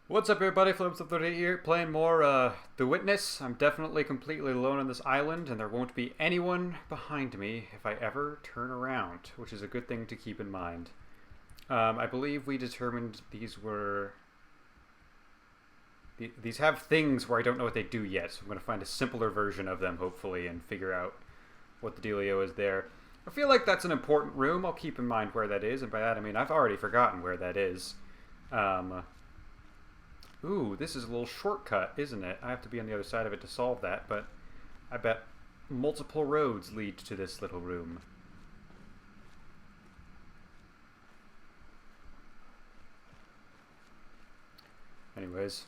What's up, everybody? Flips38 here, playing more The Witness. I'm definitely completely alone on this island, and there won't be anyone behind me if I ever turn around, which is a good thing to keep in mind. I believe we determined these were... These have things where I don't know what they do yet, so I'm going to find a simpler version of them, hopefully, and figure out what the dealio is there. I feel like that's an important room. I'll keep in mind where that is, and by that I mean I've already forgotten where that is. Ooh, this is a little shortcut, isn't it? I have to be on the other side of it to solve that, but I bet multiple roads lead to this little room. Anyways.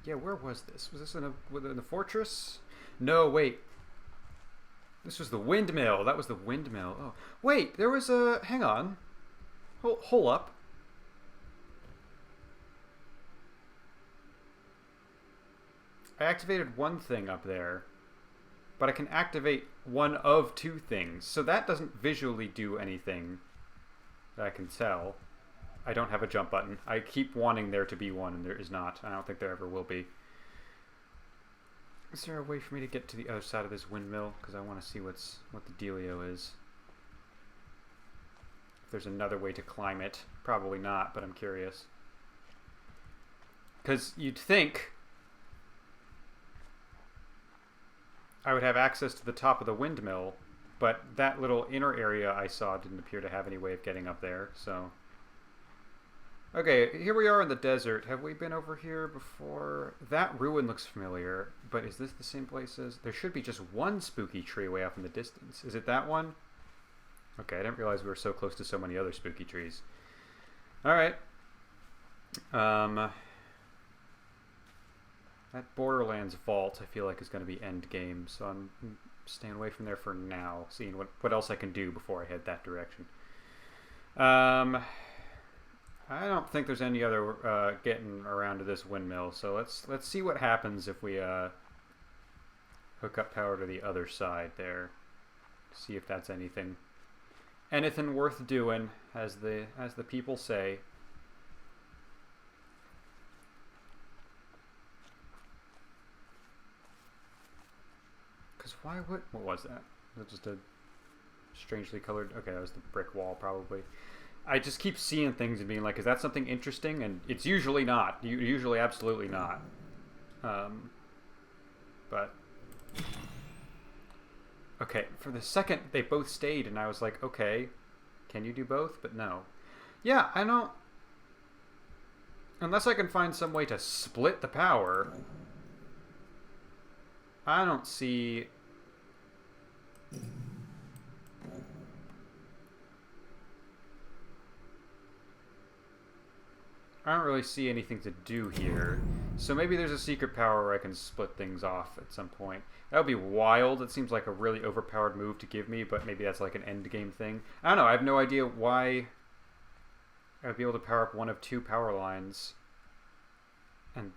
Yeah, where was this? Was this in the fortress? No, wait. This was the windmill. That was the windmill. Oh, wait, there was a... Hang on. Hold up. I activated one thing up there, but I can activate one of two things. So that doesn't visually do anything that I can tell. I don't have a jump button. I keep wanting there to be one, and there is not. I don't think there ever will be. Is there a way for me to get to the other side of this windmill? Because I want to see what the dealio is. If there's another way to climb it. Probably not, but I'm curious. Because you'd think I would have access to the top of the windmill, but that little inner area I saw didn't appear to have any way of getting up there, so... Okay, here we are in the desert. Have we been over here before? That ruin looks familiar, but is this the same place as... There should be just one spooky tree way off in the distance. Is it that one? Okay, I didn't realize we were so close to so many other spooky trees. Alright. That Borderlands vault, I feel like, is going to be end game, so I'm staying away from there for now, seeing what else I can do before I head that direction. I don't think there's any other getting around to this windmill, so let's see what happens if we hook up power to the other side there. See if that's anything worth doing, as the people say. Because why would... What was that? Was it just a strangely colored... Okay, that was the brick wall, probably. I just keep seeing things and being like, is that something interesting? And it's usually not. Usually absolutely not. But... Okay, for the second, they both stayed, and I was like, okay, can you do both? But no. Yeah, I don't... Unless I can find some way to split the power, I don't see... I don't really see anything to do here. So maybe there's a secret power where I can split things off at some point. That would be wild. It seems like a really overpowered move to give me, but maybe that's like an end game thing. I don't know. I have no idea why I would be able to power up one of two power lines. And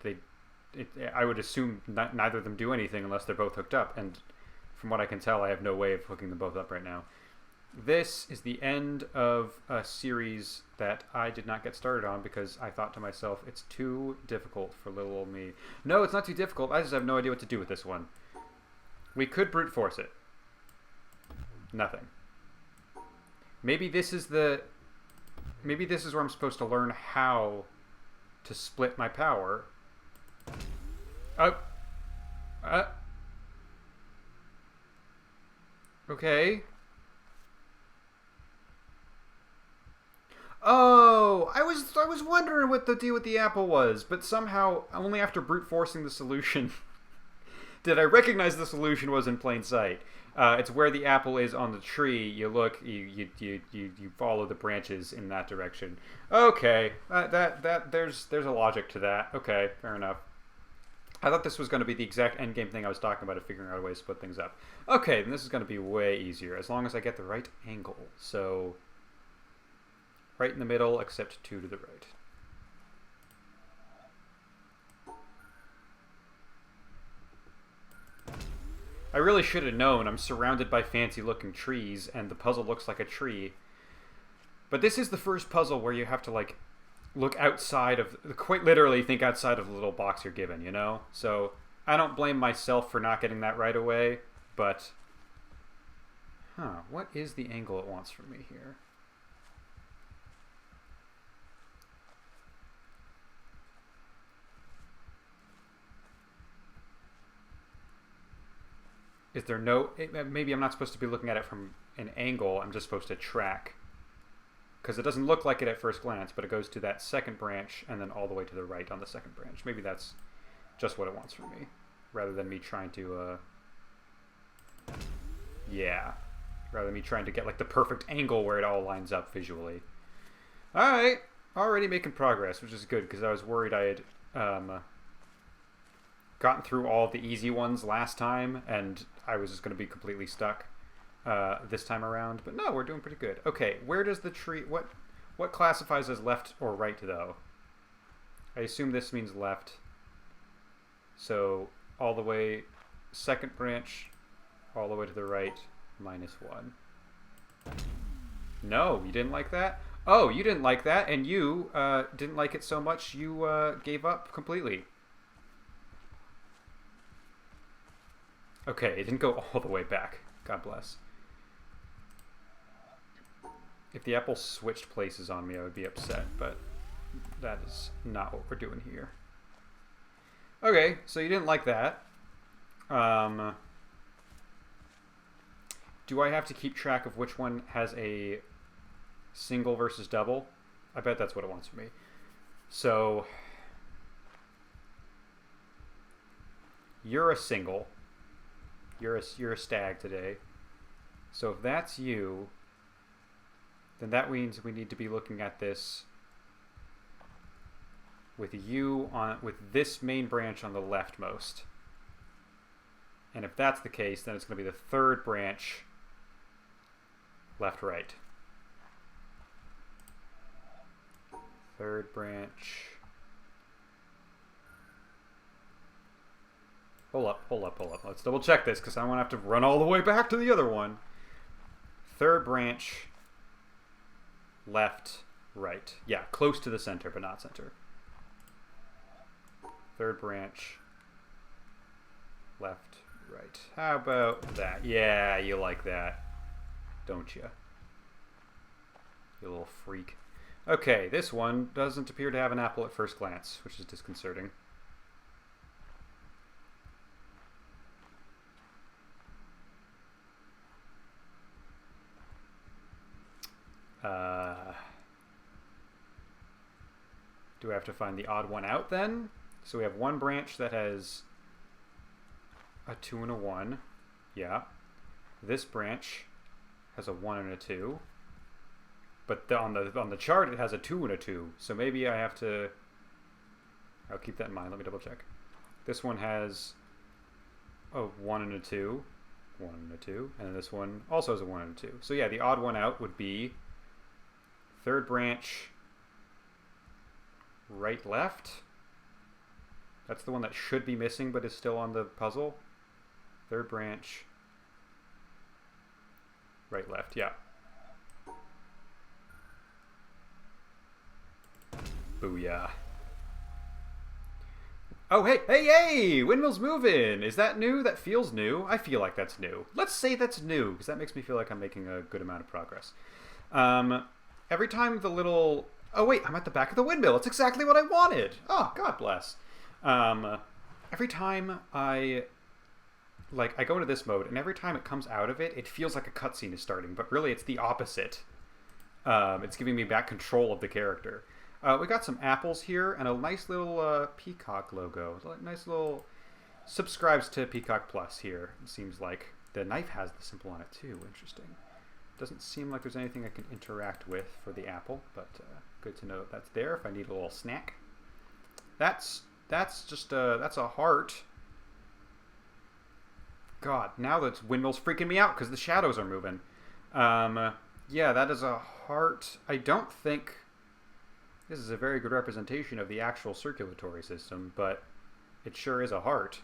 I would assume neither of them do anything unless they're both hooked up. And from what I can tell, I have no way of hooking them both up right now. This is the end of a series that I did not get started on because I thought to myself, it's too difficult for little old me. No, it's not too difficult. I just have no idea what to do with this one. We could brute force it. Nothing. Maybe this is where I'm supposed to learn how to split my power. Okay. Oh, I was wondering what the deal with the apple was, but somehow, only after brute forcing the solution, did I recognize the solution was in plain sight. It's where the apple is on the tree. You look, you follow the branches in that direction. Okay, there's a logic to that. Okay, fair enough. I thought this was going to be the exact endgame thing I was talking about of figuring out a way to split things up. Okay, then this is going to be way easier, as long as I get the right angle. So... right in the middle, except 2 to the right. I really should have known. I'm surrounded by fancy looking trees, and the puzzle looks like a tree. But this is the first puzzle where you have to, like, look outside of, quite literally think outside of the little box you're given, you know? So I don't blame myself for not getting that right away, but... Huh, what is the angle it wants from me here? Is there no... Maybe I'm not supposed to be looking at it from an angle, I'm just supposed to track. Because it doesn't look like it at first glance, but it goes to that second branch and then all the way to the right on the second branch. Maybe that's just what it wants from me, rather than me trying to... Yeah. Rather than me trying to get, like, the perfect angle where it all lines up visually. Alright. Already making progress, which is good, because I was worried I had gotten through all the easy ones last time, and I was just going to be completely stuck this time around. But no, we're doing pretty good. Okay, where does the tree... What classifies as left or right, though? I assume this means left. So, all the way... Second branch, all the way to the right... -1. No, you didn't like that? Oh, you didn't like that, and you didn't like it so much you gave up completely. Okay, it didn't go all the way back. God bless. If the apple switched places on me, I would be upset, but that is not what we're doing here. Okay, so you didn't like that. Do I have to keep track of which one has a single versus double? I bet that's what it wants from me. So, you're a single. You're a stag today. So if that's you, then that means we need to be looking at this with with this main branch on the leftmost. And if that's the case, then it's going to be the third branch left, right. Third branch. Hold up. Let's double check this because I won't have to run all the way back to the other one. Third branch left, right. Yeah, close to the center, but not center. Third branch left, right. How about that? Yeah, you like that. Don't you? You little freak. Okay, this one doesn't appear to have an apple at first glance, which is disconcerting. Do I have to find the odd one out then? So we have one branch that has a 2 and a 1. Yeah. This branch has a 1 and a 2. But on the chart it has a 2 and a 2. So maybe I have to... I'll keep that in mind. Let me double check. This one has a 1 and a 2. 1 and a 2. And then this one also has a 1 and a 2. So yeah, the odd one out would be third branch right, left. That's the one that should be missing but is still on the puzzle. Third branch right, left. Yeah. Booyah. Oh, hey! Windmill's moving! Is that new? That feels new. I feel like that's new. Let's say that's new, because that makes me feel like I'm making a good amount of progress. Every time the little... Oh, wait, I'm at the back of the windmill. It's exactly what I wanted. Oh, God bless. Every time I go into this mode, and every time it comes out of it, it feels like a cutscene is starting, but really it's the opposite. It's giving me back control of the character. We got some apples here, and a nice little Peacock logo. Nice little... Subscribes to Peacock Plus here, it seems like. The knife has the symbol on it, too. Interesting. Doesn't seem like there's anything I can interact with for the apple, but good to know that that's there if I need a little snack. That's just that's a heart. God, now that windmill's freaking me out because the shadows are moving. Yeah, that is a heart. I don't think this is a very good representation of the actual circulatory system, but it sure is a heart.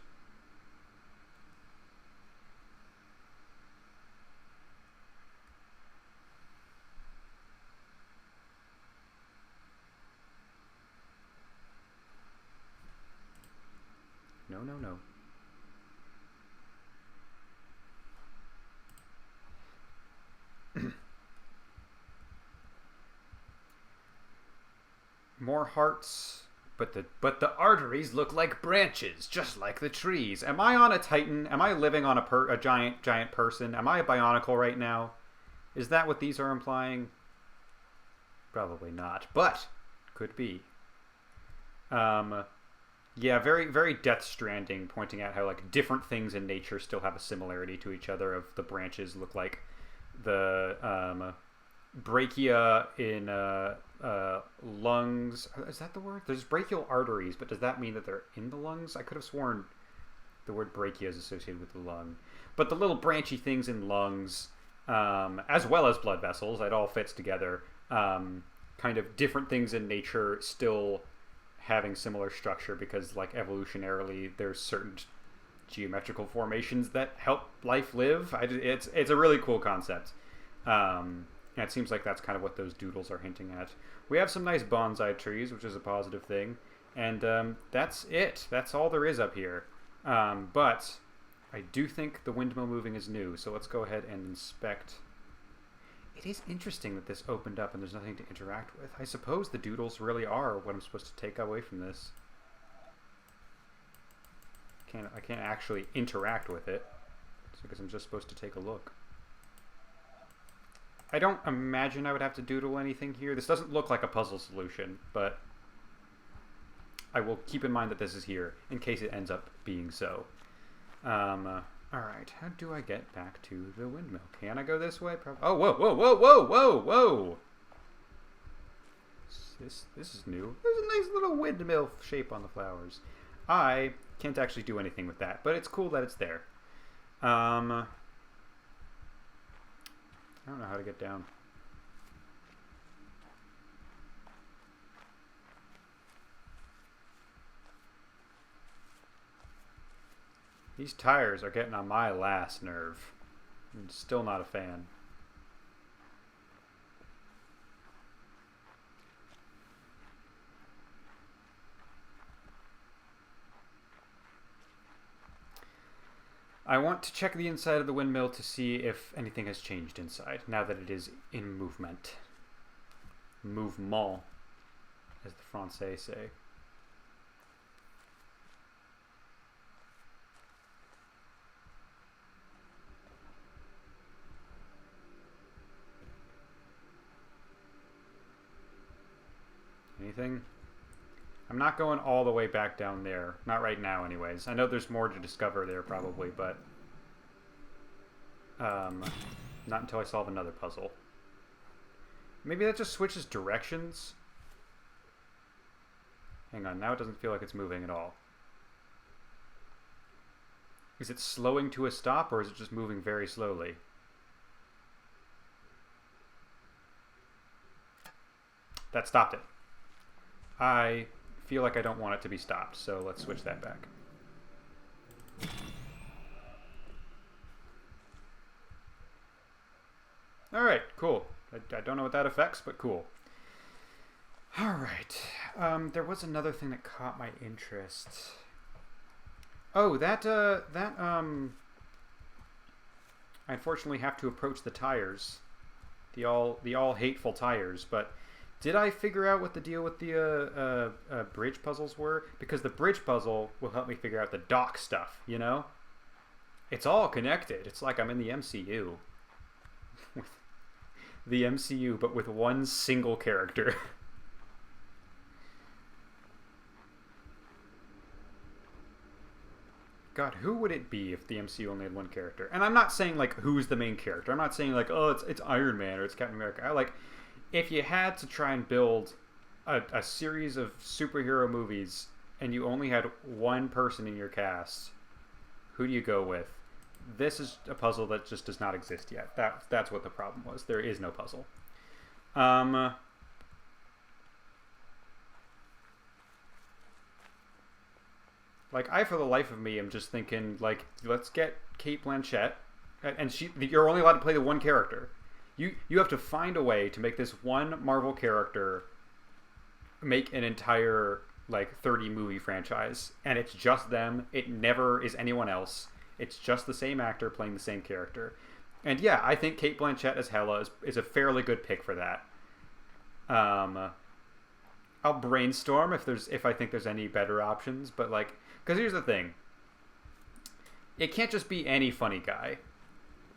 no, no. More hearts, but the arteries look like branches, just like the trees. Am I on a Titan? Am I living on a giant person? Am I a Bionicle right now? Is that what these are implying? Probably not, but could be. Yeah, very very Death Stranding, pointing out how like different things in nature still have a similarity to each other. Of the branches look like the brachia in lungs. Is that the word? There's brachial arteries, but does that mean that they're in the lungs? I could have sworn the word brachia is associated with the lung. But the little branchy things in lungs, as well as blood vessels, it all fits together. Kind of different things in nature still having similar structure because, like, evolutionarily, there's certain geometrical formations that help life live. It's a really cool concept. And it seems like that's kind of what those doodles are hinting at. We have some nice bonsai trees, which is a positive thing. And that's it. That's all there is up here. But I do think the windmill moving is new, so let's go ahead and inspect. It is interesting that this opened up and there's nothing to interact with. I suppose the doodles really are what I'm supposed to take away from this. I can't actually interact with it, because I'm just supposed to take a look. I don't imagine I would have to doodle anything here. This doesn't look like a puzzle solution, but I will keep in mind that this is here in case it ends up being so. Alright, how do I get back to the windmill? Can I go this way? Oh, whoa, whoa, whoa, whoa, whoa, whoa! This is new. There's a nice little windmill shape on the flowers. I can't actually do anything with that, but it's cool that it's there. I don't know how to get down. These tires are getting on my last nerve. I'm still not a fan. I want to check the inside of the windmill to see if anything has changed inside, now that it is in movement. Mouvement, as the Francais say. Anything? I'm not going all the way back down there. Not right now, anyways. I know there's more to discover there, probably, but not until I solve another puzzle. Maybe that just switches directions? Hang on, now it doesn't feel like it's moving at all. Is it slowing to a stop, or is it just moving very slowly? That stopped it. I feel like I don't want it to be stopped, so let's switch that back. Alright, cool. I don't know what that affects, but cool. Alright. There was another thing that caught my interest. Oh, I unfortunately have to approach the tires. The all hateful tires, but did I figure out what the deal with the bridge puzzles were? Because the bridge puzzle will help me figure out the dock stuff, you know? It's all connected. It's like I'm in the MCU. The MCU, but with one single character. God, who would it be if the MCU only had one character? And I'm not saying, like, who's the main character. I'm not saying, like, oh, it's Iron Man or it's Captain America. If you had to try and build a series of superhero movies and you only had one person in your cast, who do you go with? This is a puzzle that just does not exist yet. That's what the problem was. There is no puzzle. Like, I, for the life of me, am just thinking, like, let's get Cate Blanchett, and you're only allowed to play the one character. You have to find a way to make this one Marvel character make an entire like 30 movie franchise, and it's just them. It never is anyone else. It's just the same actor playing the same character. And yeah, I think Cate Blanchett as Hela is a fairly good pick for that. I'll brainstorm if I think there's any better options, but like, because here's the thing, it can't just be any funny guy.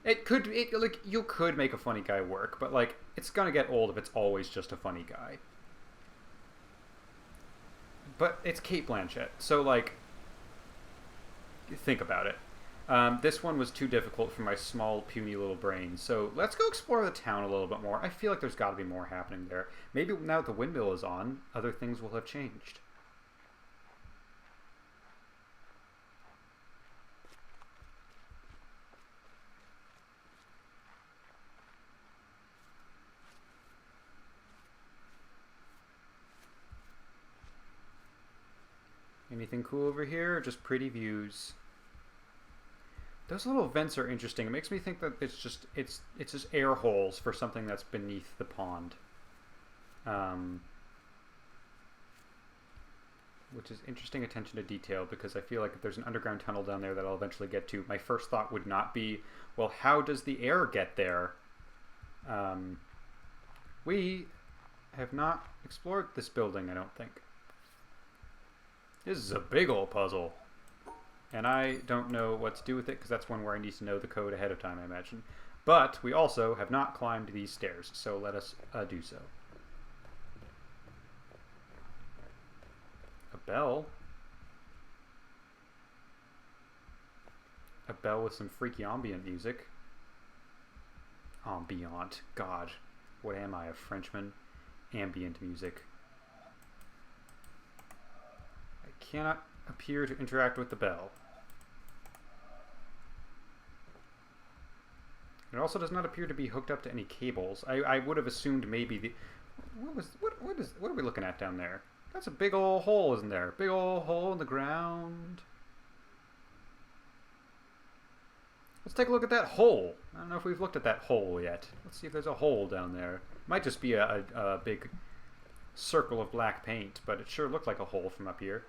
Like you could make a funny guy work, but like it's gonna get old if it's always just a funny guy. But it's Cate Blanchett, so like, think about it. This one was too difficult for my small, puny little brain, so let's go explore the town a little bit more. I feel like there's got to be more happening there. Maybe now that the windmill is on, other things will have changed. Anything cool over here, or just pretty views? Those little vents are interesting. It makes me think that it's just air holes for something that's beneath the pond. Which is interesting attention to detail, because I feel like if there's an underground tunnel down there that I'll eventually get to, my first thought would not be, well, how does the air get there? We have not explored this building, I don't think. This is a big old puzzle. And I don't know what to do with it, because that's one where I need to know the code ahead of time, I imagine. But we also have not climbed these stairs, so let us do so. A bell? A bell with some freaky ambient music. Ambient. God. What am I, a Frenchman? Ambient music. I cannot appear to interact with the bell. It also does not appear to be hooked up to any cables. I would have assumed maybe the... What are we looking at down there? That's a big old hole, isn't there? Big old hole in the ground. Let's take a look at that hole. I don't know if we've looked at that hole yet. Let's see if there's a hole down there. Might just be a big circle of black paint, but it sure looked like a hole from up here.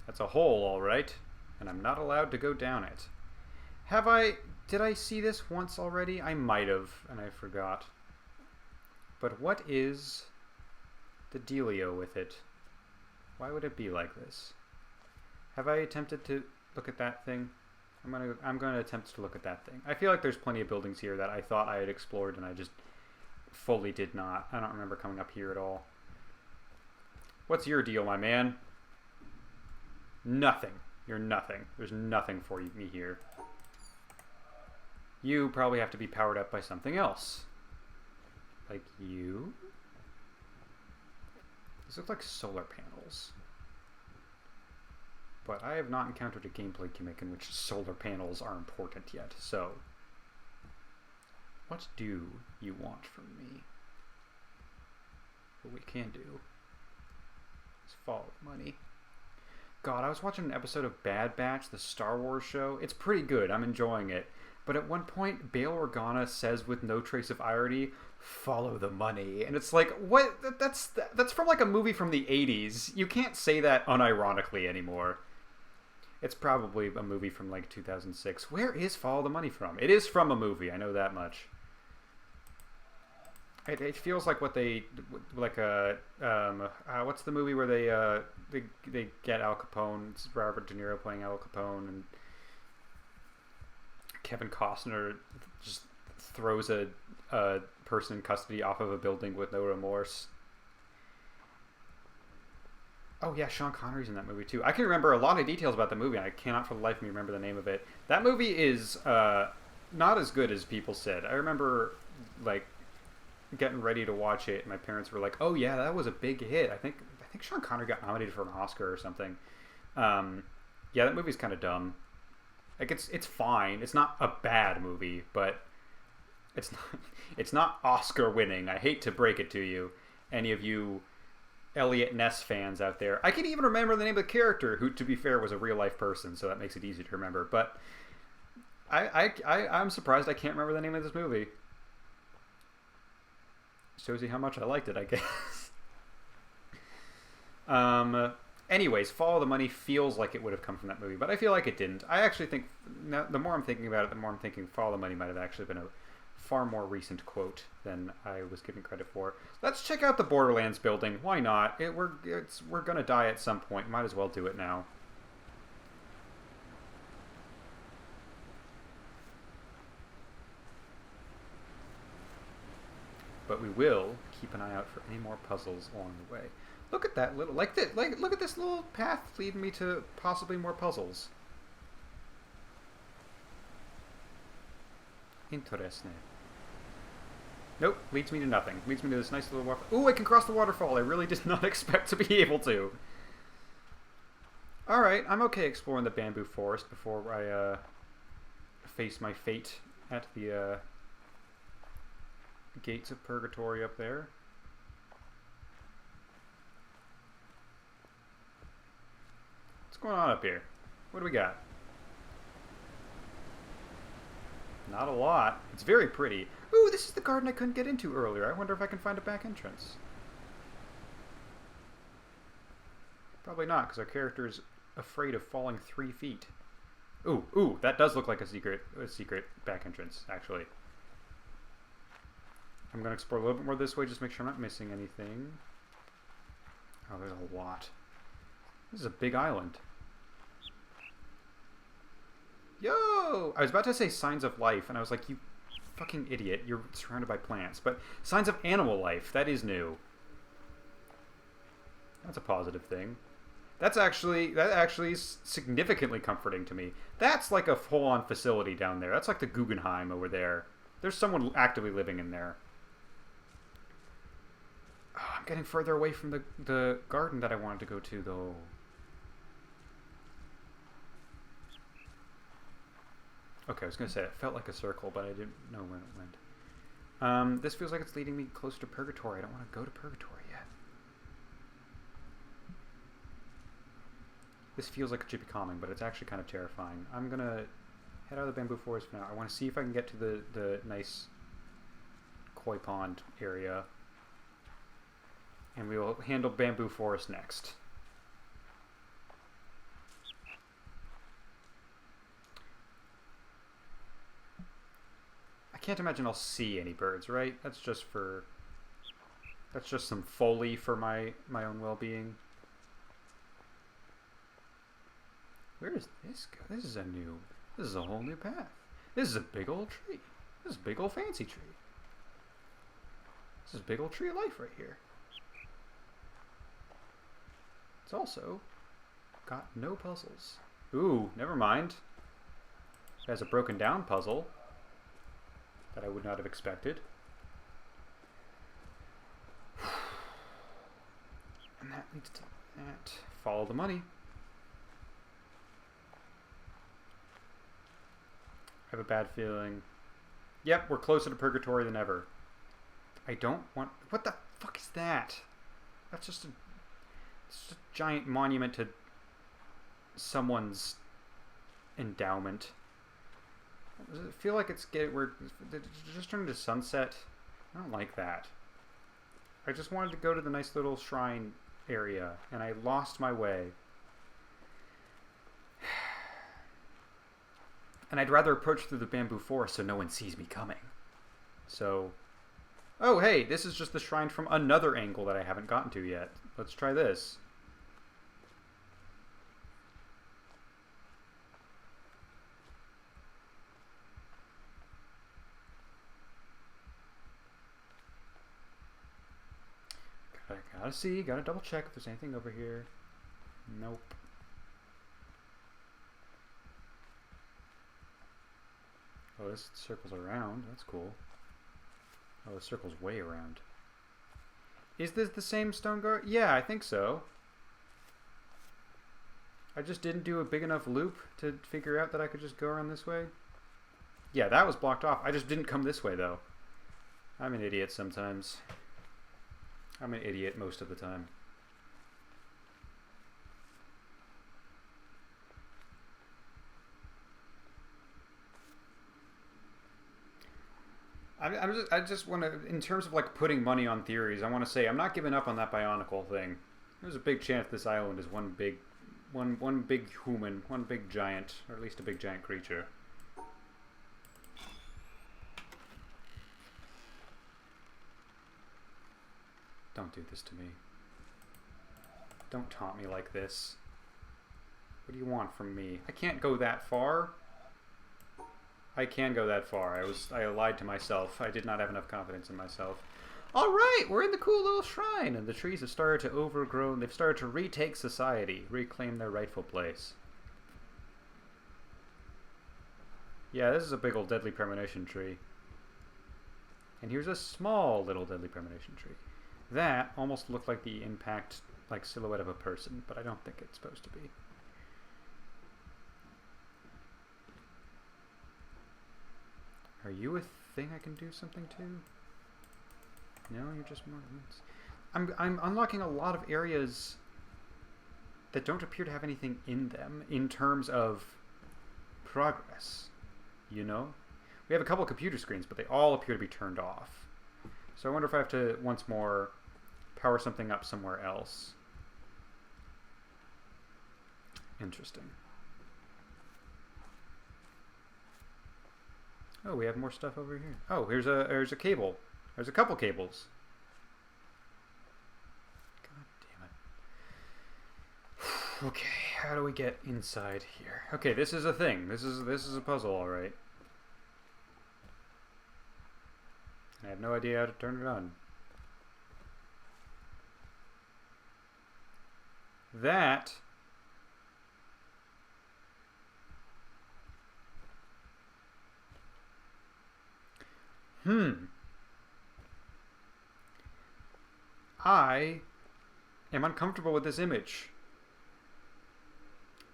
That's a hole, all right, and I'm not allowed to go down it. Did I see this once already? I might have, and I forgot. But what is the dealio with it? Why would it be like this? Have I attempted to look at that thing? I'm going to attempt to look at that thing. I feel like there's plenty of buildings here that I thought I had explored and I just fully did not. I don't remember coming up here at all. What's your deal, my man? Nothing. You're nothing. There's nothing for me here. You probably have to be powered up by something else. Like you? These look like solar panels. But I have not encountered a gameplay gimmick in which solar panels are important yet, so... What do you want from me? What we can do is follow money. God, I was watching an episode of Bad Batch, the Star Wars show. It's pretty good. I'm enjoying it. But at one point, Bail Organa says with no trace of irony, "Follow the money." And it's like, what? That's from like a movie from the 80s. You can't say that unironically anymore. It's probably a movie from like 2006. Where is Follow the Money from? It is from a movie. I know that much. It feels like what they like what's the movie where they get Al Capone? It's Robert De Niro playing Al Capone, and Kevin Costner just throws a person in custody off of a building with no remorse. Oh yeah, Sean Connery's in that movie too. I can remember a lot of details about the movie, and I cannot for the life of me remember the name of it. That movie is not as good as people said. I remember like getting ready to watch it, and my parents were like, "Oh yeah, that was a big hit. I think Sean Connery got nominated for an Oscar or something." Yeah, that movie's kind of dumb. Like it's fine. It's not a bad movie, but it's not Oscar winning. I hate to break it to you, any of you Elliot Ness fans out there. I can even remember the name of the character, who, to be fair, was a real life person, so that makes it easy to remember. But I'm surprised I can't remember the name of this movie. Shows you how much I liked it, I guess. Anyways, Follow the Money feels like it would have come from that movie, but I feel like it didn't. I actually think, now, the more I'm thinking about it, the more I'm thinking Follow the Money might have actually been a far more recent quote than I was giving credit for. Let's check out the Borderlands building. Why not? We're gonna die at some point. Might as well do it now. But we will keep an eye out for any more puzzles along the way. Look at that little, look at this little path leading me to possibly more puzzles. Interesting. Nope, leads me to nothing. Leads me to this nice little waterfall. Ooh, I can cross the waterfall. I really did not expect to be able to. Alright, I'm okay exploring the bamboo forest before I face my fate at the gates of purgatory up there. What's going on up here? What do we got? Not a lot. It's very pretty. Ooh, this is the garden I couldn't get into earlier. I wonder if I can find a back entrance. Probably not, because our character is afraid of falling 3 feet. Ooh, that does look like a secret back entrance, actually. I'm going to explore a little bit more this way, just make sure I'm not missing anything. Oh, there's a lot. This is a big island. Yo! I was about to say signs of life, and I was like, you fucking idiot. You're surrounded by plants. But signs of animal life, that is new. That's a positive thing. That actually is significantly comforting to me. That's like a full-on facility down there. That's like the Guggenheim over there. There's someone actively living in there. Oh, I'm getting further away from the garden that I wanted to go to, though. Okay, I was going to say it felt like a circle, but I didn't know when it went. This feels like it's leading me closer to Purgatory. I don't want to go to Purgatory yet. This feels like it should be calming, but it's actually kind of terrifying. I'm going to head out of the bamboo forest for now. I want to see if I can get to the nice koi pond area. And we will handle bamboo forest next. I can't imagine I'll see any birds, right? That's just some foley for my own well-being. Where does this go? This is a whole new path. This is a big old tree. This is a big old fancy tree. This is a big old tree of life right here. It's also got no puzzles. Ooh, never mind. It has a broken down puzzle that I would not have expected. And that leads to that. Follow the money. I have a bad feeling. Yep, we're closer to Purgatory than ever. I don't want... What the fuck is that? That's just a giant monument to someone's endowment. Does it feel like did it just turn into sunset? I don't like that. I just wanted to go to the nice little shrine area, and I lost my way. And I'd rather approach through the bamboo forest so no one sees me coming. So... Oh, hey, this is just the shrine from another angle that I haven't gotten to yet. Let's try this. Gotta double check if there's anything over here. Nope. Oh, this circles around. That's cool. Oh, the circle's way around. Is this the same stone guard? Yeah, I think so. I just didn't do a big enough loop to figure out that I could just go around this way. Yeah, that was blocked off. I just didn't come this way, though. I'm an idiot sometimes. I'm an idiot most of the time. I just want to, in terms of like putting money on theories, I want to say I'm not giving up on that Bionicle thing. There's a big chance this island is one big human, one big giant, or at least a big giant creature. Don't do this to me. Don't taunt me like this. What do you want from me? I can't go that far. I can go that far. I lied to myself. I did not have enough confidence in myself. All right, we're in the cool little shrine, and the trees have started to overgrow. They've started to retake society, reclaim their rightful place. Yeah, this is a big old deadly premonition tree. And here's a small little deadly premonition tree. That almost looked like the impact, like silhouette of a person, but I don't think it's supposed to be. Are you a thing I can do something to? No, you're just more. I'm unlocking a lot of areas that don't appear to have anything in them in terms of progress. You know? We have a couple of computer screens, but they all appear to be turned off. So I wonder if I have to, once more, power something up somewhere else. Interesting. Oh, we have more stuff over here. Oh, here's a cable. There's a couple cables. God damn it. Okay, how do we get inside here? Okay, this is a thing. This is a puzzle, all right. I have no idea how to turn it on. That I am uncomfortable with this image.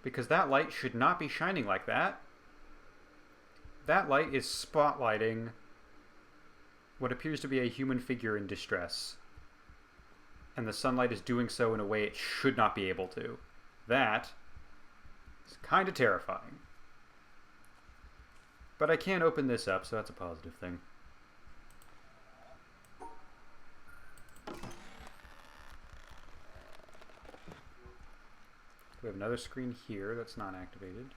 Because that light should not be shining like that. That light is spotlighting what appears to be a human figure in distress. And the sunlight is doing so in a way it should not be able to. That is kind of terrifying. But I can open this up, so that's a positive thing. We have another screen here that's not activated.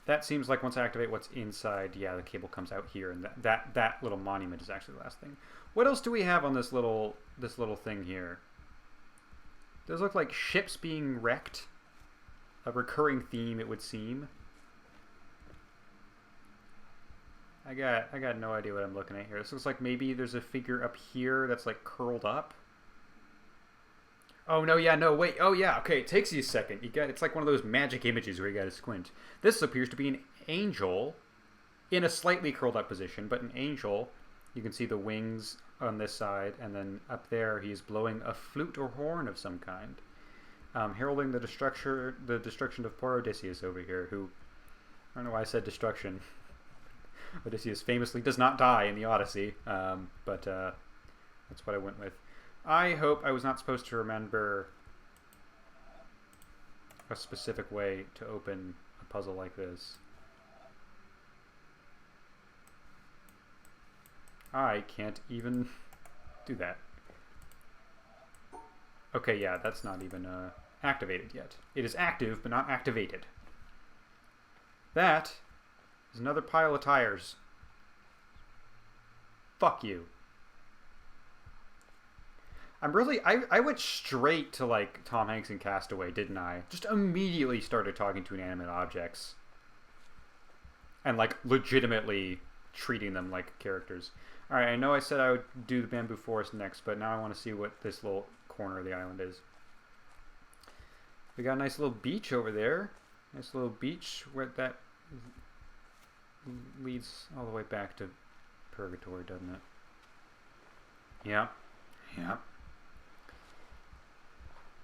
That seems like once I activate what's inside, yeah, the cable comes out here, and that little monument is actually the last thing. What else do we have on this little thing here? Those look like ships being wrecked. A recurring theme, it would seem. I got no idea what I'm looking at here. This looks like maybe there's a figure up here that's like curled up. Oh no, yeah, no, wait. Oh yeah, okay, it takes you a second. It's like one of those magic images where you gotta squint. This appears to be an angel in a slightly curled up position, but an angel. You can see the wings on this side, and then up there he's blowing a flute or horn of some kind. Heralding the destruction of poor Odysseus over here, who, I don't know why I said destruction. Odysseus famously does not die in the Odyssey, but that's what I went with. I hope I was not supposed to remember a specific way to open a puzzle like this. I can't even do that. Okay, yeah, that's not even activated yet. It is active, but not activated. That is another pile of tires. Fuck you. I went straight to like Tom Hanks in Castaway, didn't I? Just immediately started talking to inanimate objects. And like legitimately treating them like characters. Alright, I know I said I would do the bamboo forest next, but now I want to see what this little corner of the island is. We got a nice little beach over there. Nice little beach where that leads all the way back to Purgatory, doesn't it? Yeah. Yeah.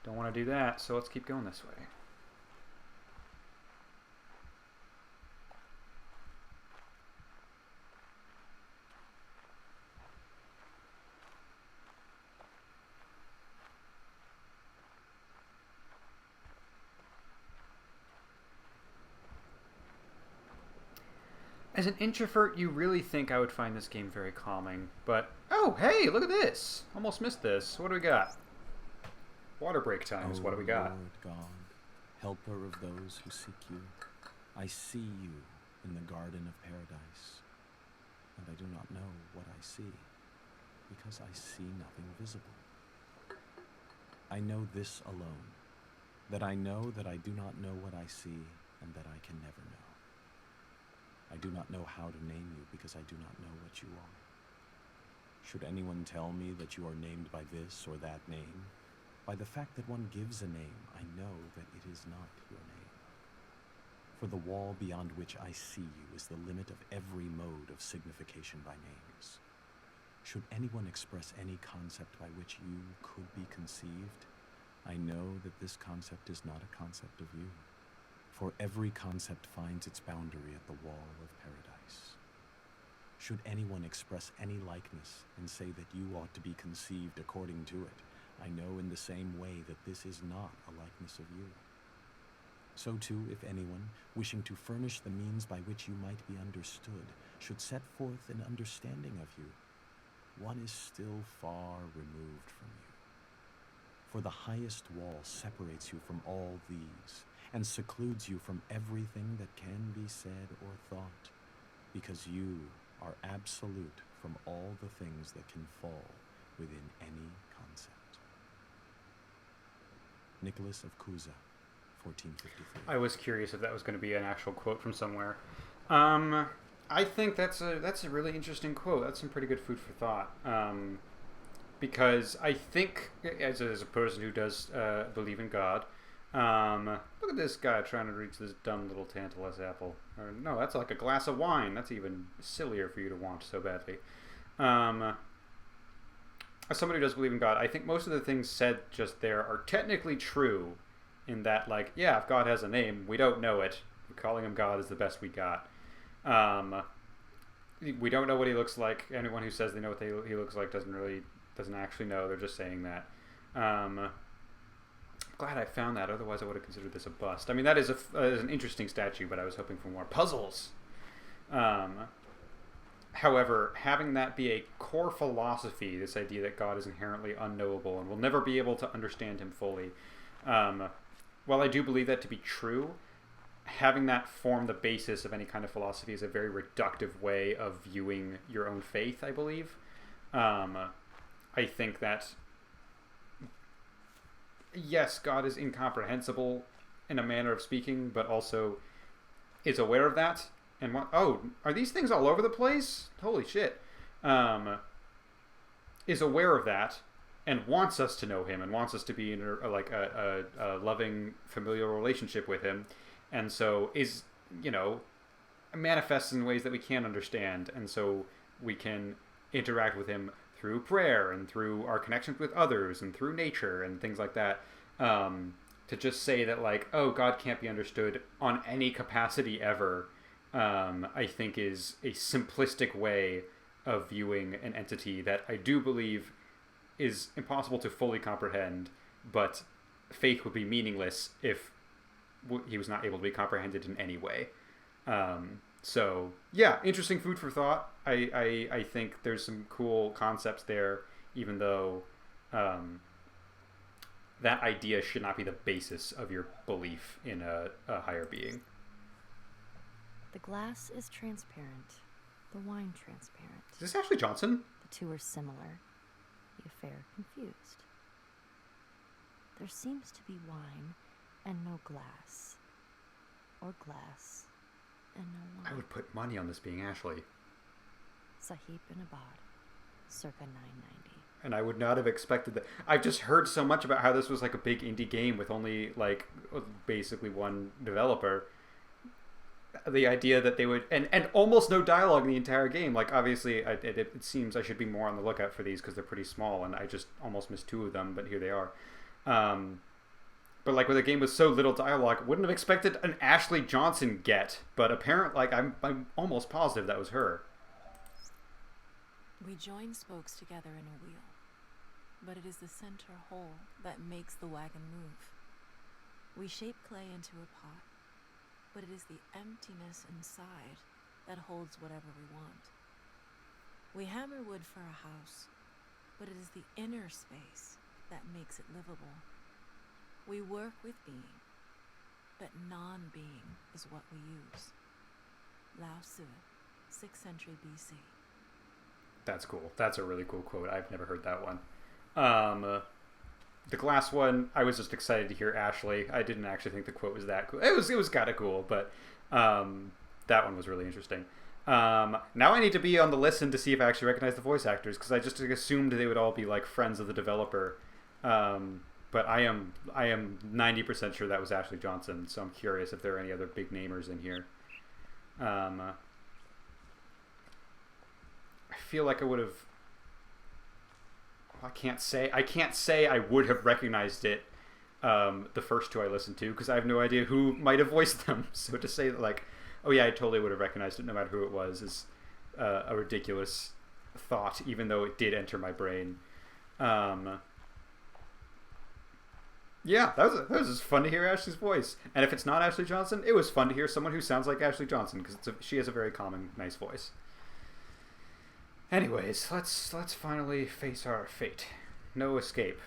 Don't want to do that, so let's keep going this way. As an introvert, you really think I would find this game very calming, but... Oh, hey, look at this! Almost missed this. What do we got? Water break time is what do we got? Lord God, helper of those who seek you, I see you in the garden of paradise, and I do not know what I see, because I see nothing visible. I know this alone, that I know that I do not know what I see, and that I can never know. I do not know how to name you, because I do not know what you are. Should anyone tell me that you are named by this or that name, by the fact that one gives a name, I know that it is not your name. For the wall beyond which I see you is the limit of every mode of signification by names. Should anyone express any concept by which you could be conceived, I know that this concept is not a concept of you. For every concept finds its boundary at the wall of paradise. Should anyone express any likeness and say that you ought to be conceived according to it, I know in the same way that this is not a likeness of you. So too, if anyone, wishing to furnish the means by which you might be understood, should set forth an understanding of you, one is still far removed from you. For the highest wall separates you from all these, and secludes you from everything that can be said or thought, because you are absolute from all the things that can fall within any concept. Nicholas of Cusa, 1453. I was curious if that was going to be an actual quote from somewhere. I think that's a really interesting quote. That's some pretty good food for thought. Because I think, as a person who does believe in God, look at this guy trying to reach this dumb little Tantalus apple. Or, no, that's like a glass of wine. That's even sillier for you to want so badly. As somebody who does believe in God, I think most of the things said just there are technically true in that, like, yeah, if God has a name, we don't know it. Calling him God is the best we got. We don't know what he looks like. Anyone who says they know what he looks like doesn't actually know. They're just saying that. Glad I found that. Otherwise, I would have considered this a bust. I mean, that is an interesting statue, but I was hoping for more puzzles. However, having that be a core philosophy, this idea that God is inherently unknowable and we'll never be able to understand him fully, while I do believe that to be true, having that form the basis of any kind of philosophy is a very reductive way of viewing your own faith, I believe. I think that, yes, God is incomprehensible in a manner of speaking, but also is aware of that. And are these things all over the place? Holy shit. Is aware of that and wants us to know him and wants us to be in a loving familial relationship with him. And so is, manifests in ways that we can't understand. And so we can interact with him through prayer and through our connections with others and through nature and things like that. To just say that, like, oh, God can't be understood on any capacity ever, I think is a simplistic way of viewing an entity that I do believe is impossible to fully comprehend, but faith would be meaningless if he was not able to be comprehended in any way. So, yeah, interesting food for thought. I think there's some cool concepts there, even though that idea should not be the basis of your belief in a higher being. The glass is transparent, the wine transparent. Is this Ashley Johnson? The two are similar, the affair confused. There seems to be wine and no glass, or glass and no wine. I would put money on this being Ashley. Sahib bin Abad, circa 990. And I would not have expected that. I've just heard so much about how this was like a big indie game with only like basically one developer. The idea that they would and almost no dialogue in the entire game. Like, obviously it seems I should be more on the lookout for these because they're pretty small, and I just almost missed two of them, but here they are. But like with a game with so little dialogue, wouldn't have expected an Ashley Johnson get, but apparently, like, I'm almost positive that was her. We join spokes together in a wheel, but it is the center whole that makes the wagon move. We shape clay into a pot, but it is the emptiness inside that holds whatever we want. We hammer wood for a house, but it is the inner space that makes it livable. We work with being, but non-being is what we use. Lao Tzu, 6th century BC. That's cool. That's a really cool quote. I've never heard that one. The glass one, I was just excited to hear Ashley. I didn't actually think the quote was that cool. It was kind of cool, but that one was really interesting. Now I need to be on the listen to see if I actually recognize the voice actors, because I just assumed they would all be like friends of the developer. But I am 90% sure that was Ashley Johnson, so I'm curious if there are any other big namers in here. I feel like I would have. I can't say I would have recognized it the first two I listened to, because I have no idea who might have voiced them. So to say that, like, oh yeah, I totally would have recognized it no matter who it was, is a ridiculous thought, even though it did enter my brain. Yeah, that was just fun to hear Ashley's voice. And if it's not Ashley Johnson, it was fun to hear someone who sounds like Ashley Johnson, because she has a very calming, nice voice. Anyways, let's finally face our fate. No escape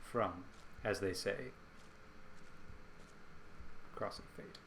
from, as they say, crossing fate.